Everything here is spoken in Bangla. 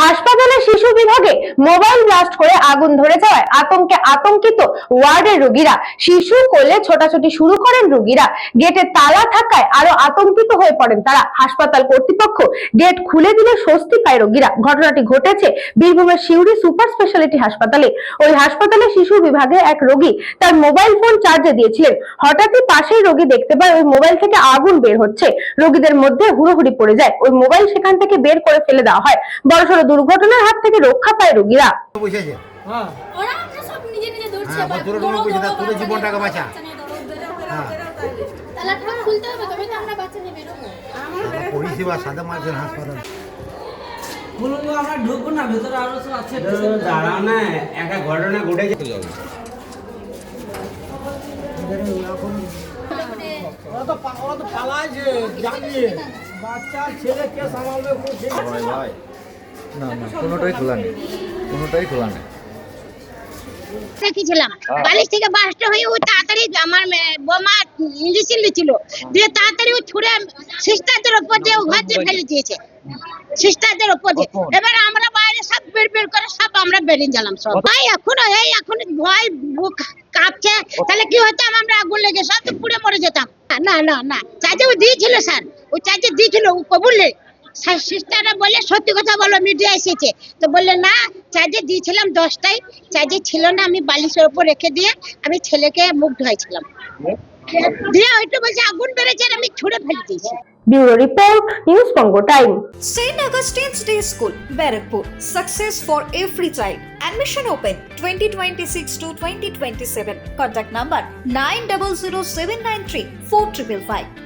হাসপাতালে শিশু বিভাগে মোবাইল ব্লাস্ট করে আগুন ধরে যাওয়ায় আতঙ্কে আতঙ্কিত ওয়ার্ডের রোগীরা। শিশু কোলে ছোটাছুটি শুরু করেন রোগীরা। গেটে তালা থাকায় আরো আতঙ্কিত হয়ে পড়েন তারা। হাসপাতাল কর্তৃপক্ষ গেট খুলে দিলে স্বস্তি পায় রোগীরা। ঘটনাটি ঘটেছে বীরভূমের সিউড়ি সুপার স্পেশালিটি হাসপাতালে। ওই হাসপাতালে শিশু বিভাগে এক রোগী তার মোবাইল ফোন চার্জে দিয়েছিলেন। হঠাৎই পাশেই রোগী দেখতে পায় ওই মোবাইল থেকে আগুন বের হচ্ছে। রোগীদের মধ্যে হুড়োহুড়ি পড়ে যায়। ওই মোবাইল সেখান থেকে বের করে ফেলে দেওয়া হয়। বড়সড় দুর্ঘটনার হাত থেকে রক্ষা পায় রোগীরা। আমরা ঢুকবো না, ভেতরে আরো সব আছে। দাঁড়াও না, একটা ঘটনা ঘটে যেতে যাবে। ওরা তো পালাইছে, জানিয়ে বাচ্চা ছেলে কে সামালবে? না না, কোনোটাই খোলা নেই, কোনোটাই খোলা নেই। রেখেছিলাম বালিশ থেকে বাস্ট হয়ে ও তাড়াতাড়ি আমার বোমা ইঞ্জেকশন দিয়েছিল, দিয়ে তাড়াতাড়ি ও ছুড়ে সিস্টারদের উপর দিয়ে ও ঘর দিয়ে ফেলে দিয়েছে, সিস্টারদের উপর দিয়ে। এবার আমরা বাইরে সব বের বের করে সব আমরা বেরিয়ে গেলাম সব। ভাই এখন ভয় বুক কাঁপছে, তাহলে কি হতাম? আমরা আগুন লেগে সব তো পুড়ে মরে যেতাম। না না না, চার্জে ও দিয়েছিল স্যার, ও চার্জে দিয়েছিল, ও কবুলে। সিস্টাররা বলে সত্যি কথা বলো, মিডিয়া এসেছে তো বললে না, চার্জে দিয়েছিলাম 10টায়, চার্জে ছিল না, আমি বালিশের উপর রেখে দিয়ে আমি ছেলেকে মুখ ধোয়াইছিলাম, দিয়ে ওইটা বলছে আগুন বেড়েছে, আমি ছুড়ে ফেলে দিয়েছি। Bureau report, news Banga time. St. Augustine's Day School, Barrackpur. Success for every child. Admission open 2026 to 2027. Contact number 900793 4555.